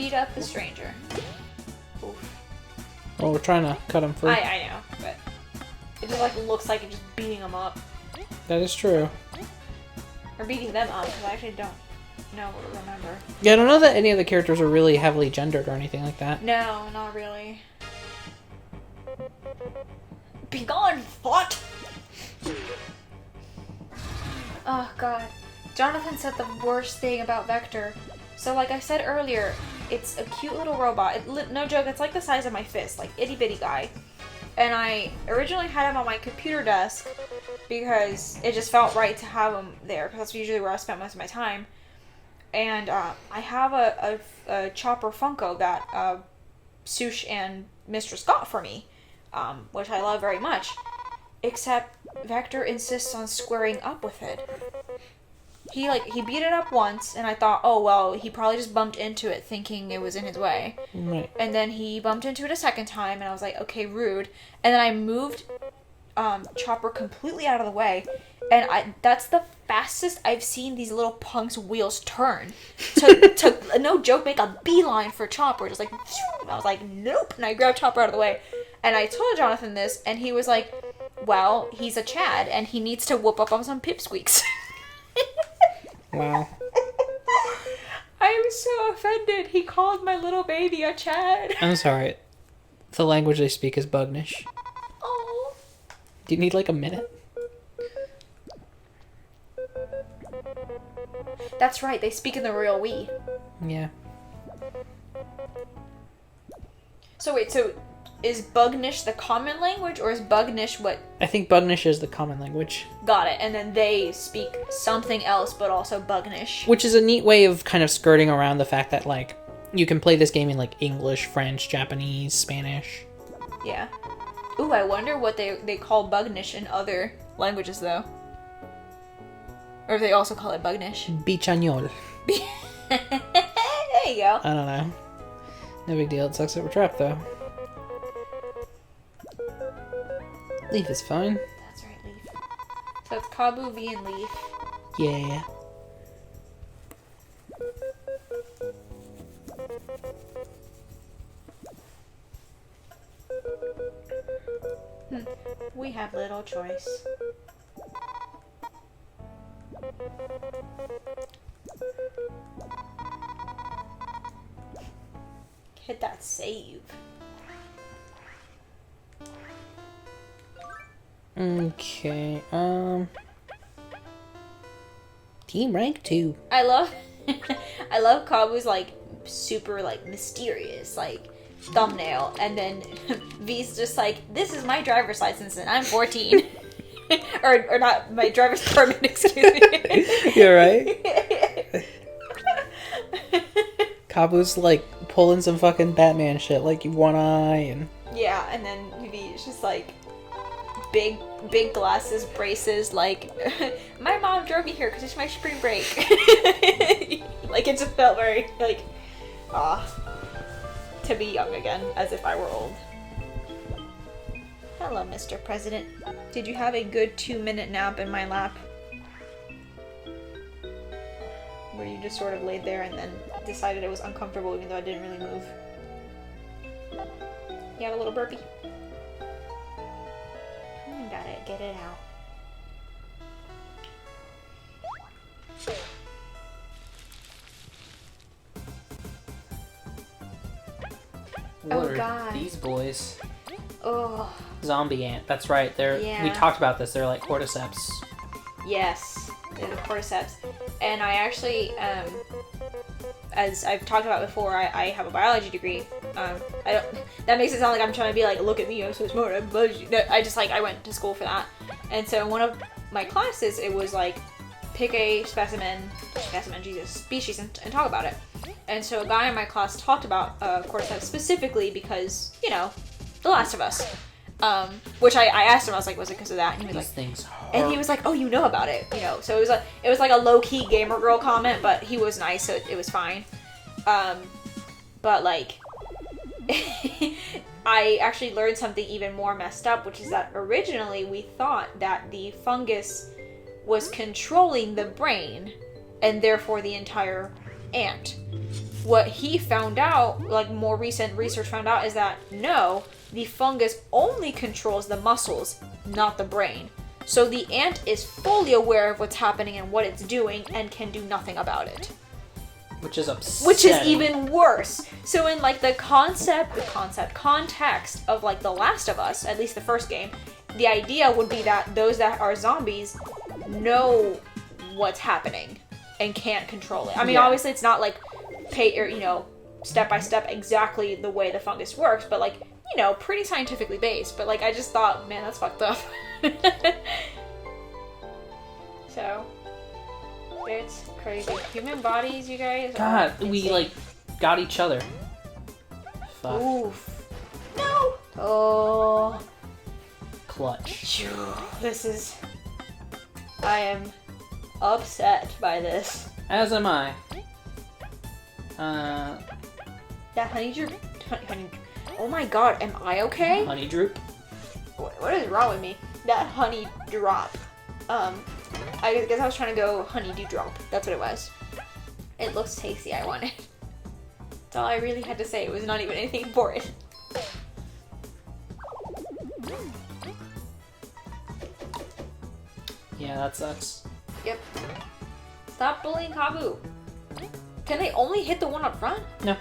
beat up the stranger. Oof. Well, we're trying to cut him free. I know, but it just like looks like it's just beating them up. That is true. Or beating them up, because I actually don't know or remember. Yeah, I don't know that any of the characters are really heavily gendered or anything like that. No, not really. Be gone, thought! Oh god. Jonathan said the worst thing about Vector. So like I said earlier, it's a cute little robot. No joke, it's like the size of my fist, like itty bitty guy. And I originally had him on my computer desk because it just felt right to have him there, because that's usually where I spent most of my time. And I have a Chopper Funko that Sush and Mistress got for me, which I love very much. Except Vector insists on squaring up with it. He beat it up once, and I thought, oh well, he probably just bumped into it thinking it was in his way. Right. And then he bumped into it a second time, and I was like, okay, rude. And then I moved Chopper completely out of the way, and that's the fastest I've seen these little punks' wheels turn. To no joke, make a beeline for Chopper, just like, and I was like, nope. And I grabbed Chopper out of the way, and I told Jonathan this, and he was like, well, he's a Chad, and he needs to whoop up on some pipsqueaks. Wow. I was so offended. He called my little baby a Chad. I'm sorry. The language they speak is Bugnish. Oh. Do you need like a minute? That's right, they speak in the royal we. Yeah. So wait, is Bugnish the common language, or is Bugnish what... I think Bugnish is the common language. Got it, and then they speak something else, but also Bugnish. Which is a neat way of kind of skirting around the fact that, like, you can play this game in, like, English, French, Japanese, Spanish. Yeah. Ooh, I wonder what they call Bugnish in other languages, though. Or if they also call it Bugnish. Bichañol. There you go. I don't know. No big deal. It sucks that we're trapped, though. Lief is fine. That's right, Lief. So it's Kabu, V, and Lief. Yeah. We have little choice. Hit that save. Okay, Team rank 2. I love Kabu's, like, super, like, mysterious, like, thumbnail, and then V's just like, this is my driver's license and I'm 14. or not, my driver's permit, excuse me. You're right. Kabu's, like, pulling some fucking Batman shit, like, one eye and... Yeah, and then V's just like, big glasses, braces, like, my mom drove me here because it's my spring break. Like, it just felt very, like, to be young again, as if I were old. Hello, Mr. President. Did you have a good 2-minute nap in my lap? Where you just sort of laid there and then decided it was uncomfortable even though I didn't really move. You had a little burpee? Got it. Get it out. What Oh, are God. these boys? Oh. Zombie ant. That's right. They're. Yeah. We talked about this. They're like cordyceps. Yes. They're the cordyceps. And I actually, as I've talked about before, I have a biology degree. That makes it sound like I'm trying to be like, look at me, I'm so smart, I'm biology. No, I went to school for that. And so in one of my classes, it was like, pick a species and talk about it. And so a guy in my class talked about cordyceps specifically because, you know, The Last of Us. Which I asked him, I was like, was it because of that? And he was These like, things and he was like, oh, you know about it, you know. So it was like a low-key gamer girl comment, but he was nice, so it was fine. But like, I actually learned something even more messed up, which is that originally we thought that the fungus was controlling the brain and therefore the entire ant. what he found out, like more recent research found out, is that no, the fungus only controls the muscles, not the brain. So the ant is fully aware of what's happening and what it's doing and can do nothing about it. Which is upsetting. Which is even worse. So in like the context of like The Last of Us, at least the first game, the idea would be that those that are zombies know what's happening and can't control it. I mean, obviously it's not like step by step exactly the way the fungus works, but like, pretty scientifically based. But like, I just thought, man, that's fucked up. So, it's crazy. Human bodies, you guys. God, we like got each other. Fuck. Oof. No. Oh. Clutch. I am upset by this. As am I. That honey. Oh my god, am I okay? Honey droop. What is wrong with me? That honey drop. I guess I was trying to go honey dewdrop. That's what it was. It looks tasty, I want it. That's all I really had to say. It was not even anything important. Yeah, that sucks. Yep. Stop bullying Kabu. Can they only hit the one up front? No.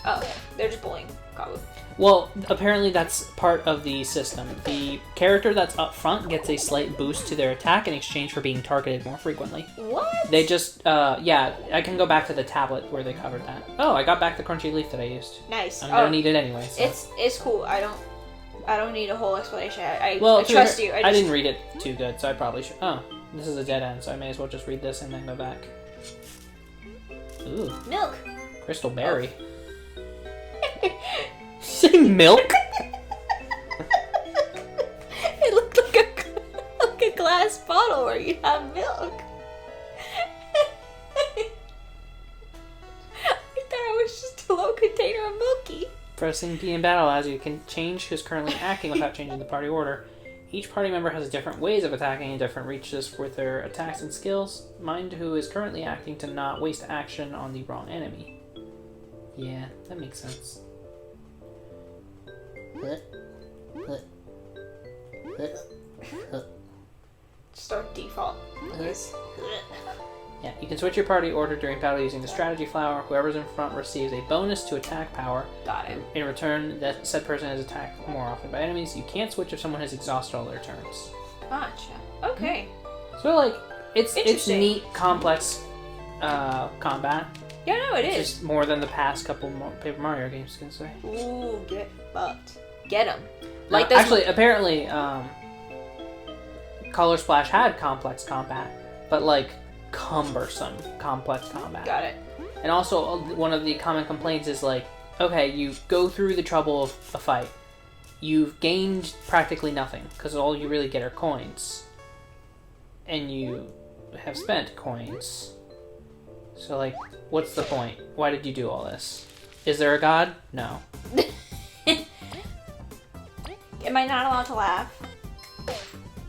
Oh, okay. They're just bullying Kabu. Well, apparently that's part of the system. The character that's up front gets a slight boost to their attack in exchange for being targeted more frequently. What? They just, I can go back to the tablet where they covered that. Oh, I got back the crunchy leaf that I used. Nice. I'm gonna need it anyway. So. It's cool. I don't need a whole explanation. I trust you. I didn't read it too good, so I probably should. Oh, this is a dead end, so I may as well just read this and then go back. Ooh. Milk. Crystal berry. Say milk? It looked like a glass bottle where you have milk. I thought it was just a little container of milky. Pressing P in battle allows you to change who's currently acting without changing the party order. Each party member has different ways of attacking and different reaches with their attacks and skills. Mind who is currently acting to not waste action on the wrong enemy. Yeah, that makes sense. Just our default. Yeah, you can switch your party order during battle using the strategy flower. Whoever's in front receives a bonus to attack power. Got it. In return, that said person is attacked more often by enemies. You can't switch if someone has exhausted all their turns. Gotcha. Okay. So like, it's neat, complex combat. Yeah, no, it is. Just more than the past couple Paper Mario games, can say. Ooh, get fucked. Get him. Like actually, apparently, Color Splash had complex combat, but like cumbersome complex combat. Got it. And also, one of the common complaints is like, okay, you go through the trouble of a fight, you've gained practically nothing because all you really get are coins, and you have spent coins. So like, what's the point? Why did you do all this? Is there a god? No. Am I not allowed to laugh?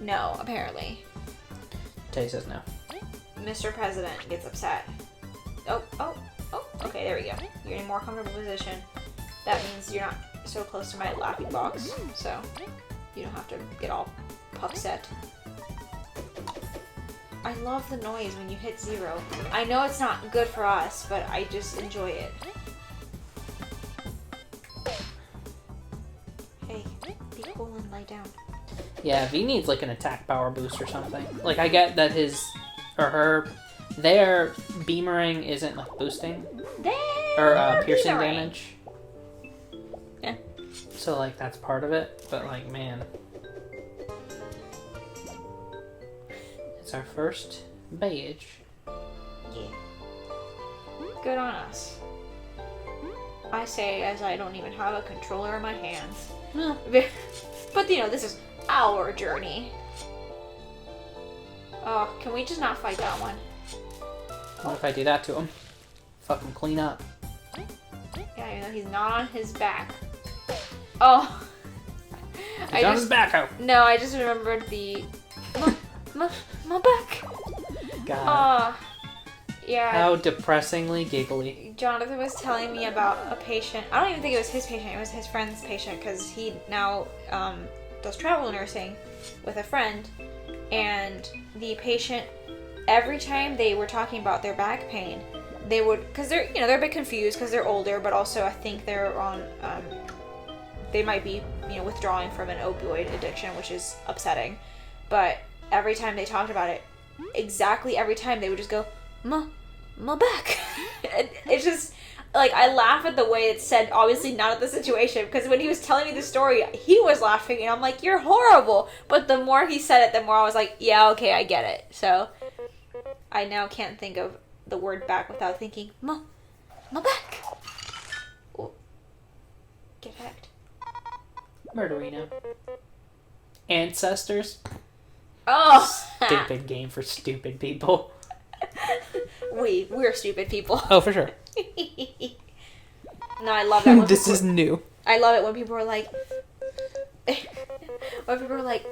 No, apparently. Tay says no. Mr. President gets upset. Oh, okay, there we go. You're in a more comfortable position. That means you're not so close to my laughing box, so you don't have to get all upset. I love the noise when you hit 0. I know it's not good for us, but I just enjoy it. Hey, be cool and lie down. Yeah, V needs like an attack power boost or something. Like I get that his or her, their beamering isn't like boosting or piercing beamering. damage. Yeah. So like that's part of it, but like man, it's our first badge. Yeah. Good on us. I say as I don't even have a controller in my hands. Well, but you know, this is our journey. Oh, can we just not fight that one? what if I do that to him? Fuck him clean up. Yeah, even though he's not on his back. Oh. He's on his back out. No, I just remembered the... my back. God. Yeah. How depressingly giggly. Jonathan was telling me about a patient. I don't even think it was his patient. It was his friend's patient because he now does travel nursing with a friend. And the patient, every time they were talking about their back pain, they would, because they're a bit confused because they're older, but also I think they're on, they might be, withdrawing from an opioid addiction, which is upsetting. But every time they talked about it, exactly every time they would just go, my back. It's just, like, I laugh at the way it's said, obviously not at the situation, because when he was telling me the story, he was laughing, and I'm like, you're horrible. But the more he said it, the more I was like, yeah, okay, I get it. So, I now can't think of the word back without thinking, my back. Ooh. Get hacked. Murderino. Ancestors. Oh! Stupid game for stupid people. We're stupid people. Oh, for sure. No, I love that. This is new. I love it when people are like,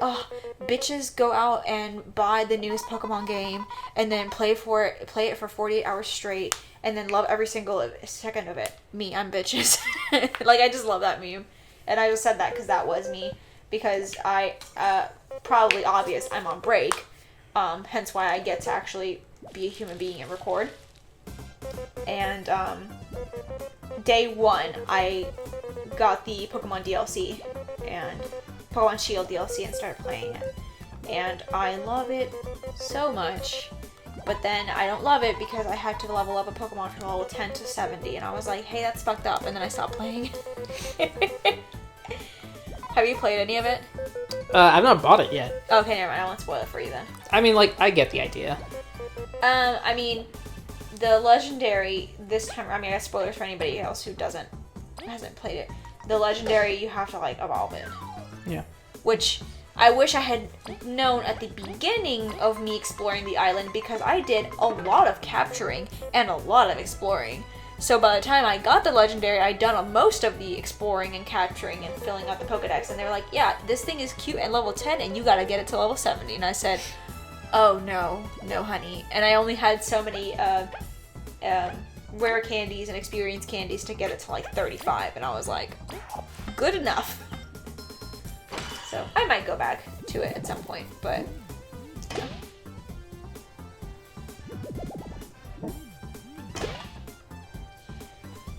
oh, bitches go out and buy the newest Pokemon game and then play it for 48 hours straight and then love every single second of it. Me, I'm bitches. Like, I just love that meme. And I just said that because that was me. Because I, probably obvious, I'm on break. Hence why I get to actually be a human being and record. And day one, I got the Pokemon DLC and Pokemon Shield DLC and started playing it. And I love it so much. But then I don't love it because I had to level up a Pokemon from level 10 to 70. And I was like, hey, that's fucked up. And then I stopped playing. Have you played any of it? I've not bought it yet. Okay, never mind. I won't spoil it for you then. I mean, like, I get the idea. I mean, the legendary this time. I mean, I have spoilers for anybody else who hasn't played it. The legendary, you have to like evolve it. Yeah. Which I wish I had known at the beginning of me exploring the island because I did a lot of capturing and a lot of exploring. So by the time I got the legendary, I'd done most of the exploring and capturing and filling out the Pokedex. And they were like, yeah, this thing is cute and level 10 and you gotta get it to level 70. And I said, oh no honey. And I only had so many rare candies and experience candies to get it to like 35. And I was like, good enough. So I might go back to it at some point, but...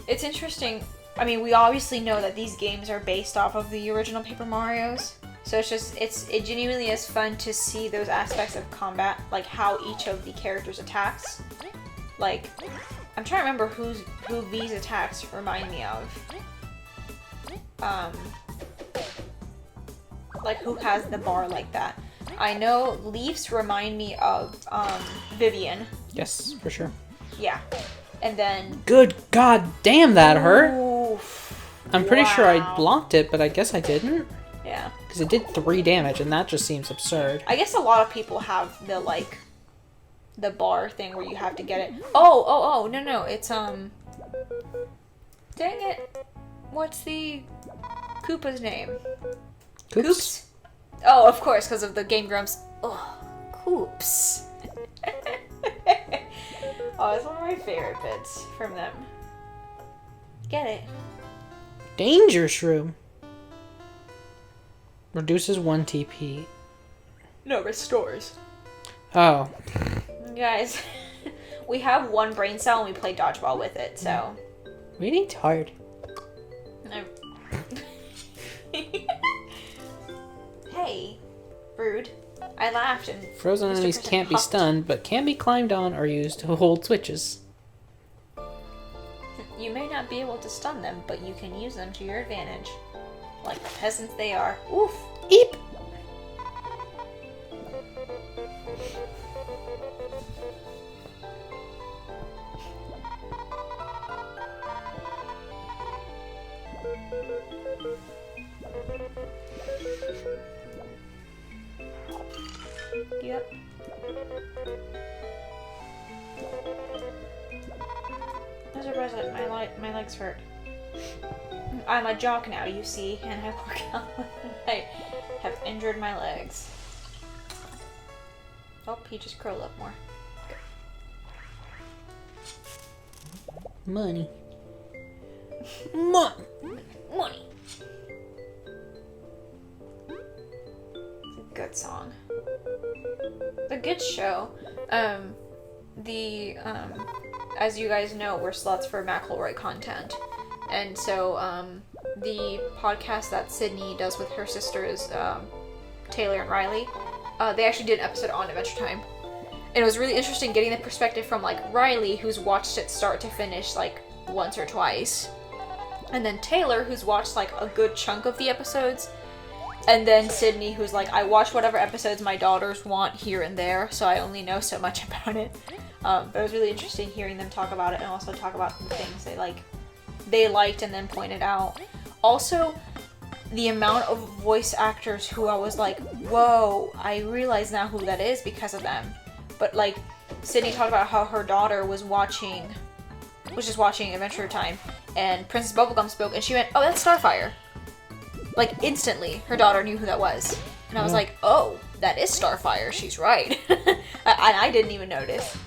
It's interesting. I mean, we obviously know that these games are based off of the original Paper Marios. So it genuinely is fun to see those aspects of combat, like how each of the characters attacks. Like, I'm trying to remember who V's attacks remind me of. Like who has the bar like that. I know Lief's remind me of Vivian. Yes, for sure. Yeah. And then... Good god damn, that hurt! Oof. I'm pretty sure I Wow. blocked it, but I guess I didn't. Yeah. Because it did 3 damage, and that just seems absurd. I guess a lot of people have the bar thing where you have to get it. Oh, no, it's, dang it. What's the Koopa's name? Coops? Oh, of course, because of the Game Grumps. Oh, Koops. Oh, it's one of my favorite bits from them. Get it. Danger Shroom. Reduces 1 TP. No, restores. Oh. Guys, we have 1 brain cell and we play dodgeball with it, so... Really tired. Hey, rude. I laughed and... Frozen Mr. enemies Person can't be huffed. stunned, but can be climbed on or used to hold switches. You may not be able to stun them, but you can use them to your advantage. Like the peasants they are. Oof! Eep! Yep. Mr. President, my legs hurt. I'm a jock now, you see, and I work out. I have injured my legs. Oh, he just curled up more. Money. Money. It's a good song. It's a good show. As you guys know, we're sluts for McElroy content. And so, the podcast that Sydney does with her sisters, Taylor and Riley, they actually did an episode on Adventure Time. And it was really interesting getting the perspective from, like, Riley, who's watched it start to finish, like, once or twice. And then Taylor, who's watched, like, a good chunk of the episodes. And then Sydney, who's like, I watch whatever episodes my daughters want here and there, so I only know so much about it. But it was really interesting hearing them talk about it and also talk about the things they liked and then pointed out. Also, the amount of voice actors who I was like, whoa, I realize now who that is because of them. But, like, Sydney talked about how her daughter was just watching Adventure Time, and Princess Bubblegum spoke, and she went, oh, that's Starfire. Like, instantly, her daughter knew who that was. And I was like, oh, that is Starfire, she's right. And I didn't even notice.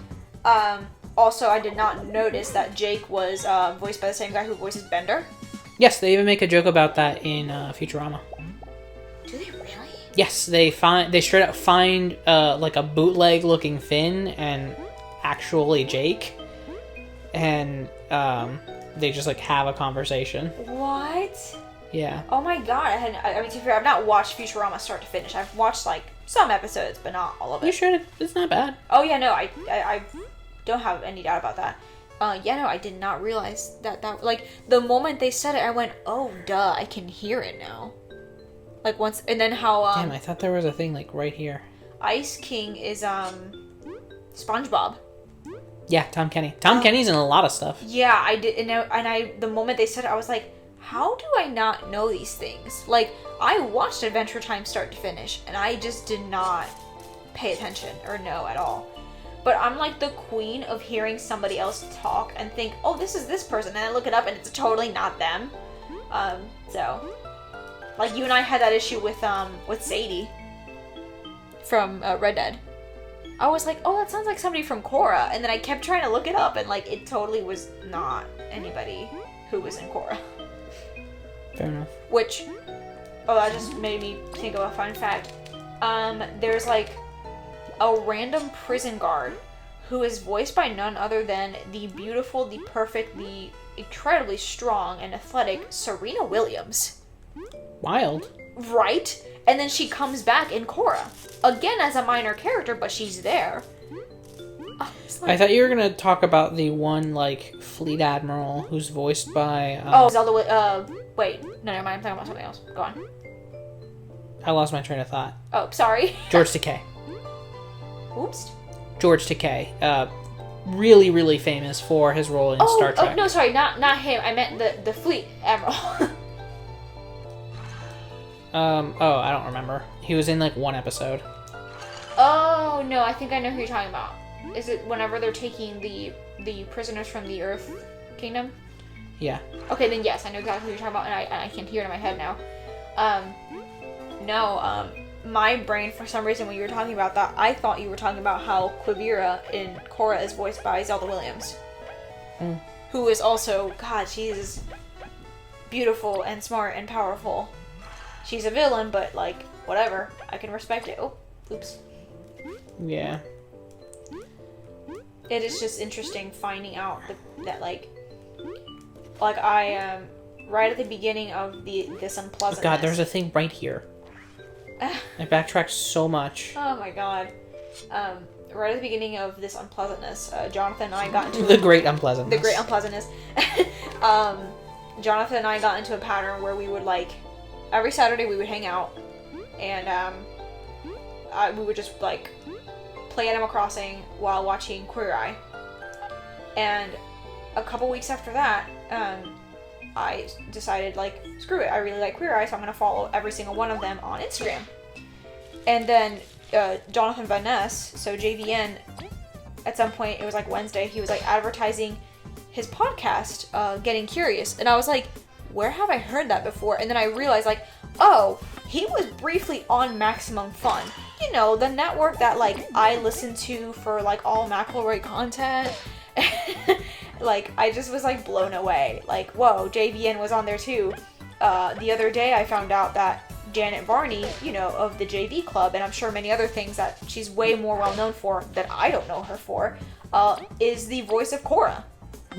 Also, I did not notice that Jake was voiced by the same guy who voices Bender. Yes, they even make a joke about that in Futurama. Do they really? Yes, they straight up find like a bootleg looking Finn and actually Jake, and they just like have a conversation. What? Yeah. Oh my god! I mean, to be fair, I've not watched Futurama start to finish. I've watched like some episodes, but not all of it. You should. It's not bad. Oh yeah, no, I don't have any doubt about that. Yeah, no, I did not realize that like the moment they said it, I went, oh duh, I can hear it now. Like once, and then how Damn, I thought there was a thing like right here. Ice King is SpongeBob. Yeah, Tom Kenny. Tom Kenny's in a lot of stuff. Yeah, I did, and I the moment they said it, I was like, how do I not know these things? Like, I watched Adventure Time start to finish, and I just did not pay attention or know at all. But I'm like the queen of hearing somebody else talk and think, oh, this is this person, and I look it up and it's totally not them. So, like you and I had that issue with Sadie from Red Dead. I was like, oh, that sounds like somebody from Korra, and then I kept trying to look it up, and like it totally was not anybody who was in Korra. Fair enough. Which, oh, that just made me think of a fun fact. There's like a random prison guard who is voiced by none other than the beautiful, the perfect, the incredibly strong and athletic Serena Williams. Wild. Right? And then she comes back in Korra. Again as a minor character, but she's there. I thought you were gonna talk about the one, like, fleet admiral who's voiced by... Zelda, wait. No, never mind. I'm talking about something else. Go on. I lost my train of thought. Oh, sorry. George Takei. Oops. George Takei. Really, really famous for his role in Star Trek. Oh, no, sorry. Not him. I meant the fleet admiral. I don't remember. He was in, like, one episode. Oh, no, I think I know who you're talking about. Is it whenever they're taking the prisoners from the Earth Kingdom? Yeah. Okay, then yes, I know exactly who you're talking about, and I can hear it in my head now. My brain, for some reason, when you were talking about that, I thought you were talking about how Quivira in Korra is voiced by Zelda Williams. Who is also, God, she's beautiful and smart and powerful. She's a villain, but, like, whatever. I can respect it. Oh, oops. Yeah. It is just interesting finding out that right at the beginning of this unpleasantness. Oh God, there's a thing right here. I backtracked so much. Oh my God. Right at the beginning of this unpleasantness, Jonathan and I got into The great unpleasantness. Jonathan and I got into a pattern where we would, like, every Saturday we would hang out, and we would just, like, play Animal Crossing while watching Queer Eye. And a couple weeks after that, I decided, like, screw it, I really like Queer Eye, so I'm gonna follow every single one of them on Instagram. And then Jonathan Van Ness, so JVN, at some point, it was like Wednesday, he was like advertising his podcast, Getting Curious, and I was like, where have I heard that before? And then I realized, like, oh, he was briefly on Maximum Fun. You know, the network that, like, I listen to for, like, all McElroy content. Like, I just was, like, blown away. Like, whoa, JVN was on there, too. The other day, I found out that Janet Varney, you know, of the JV Club, and I'm sure many other things that she's way more well-known for that I don't know her for, is the voice of Korra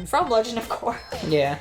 from Legend of Korra. Yeah.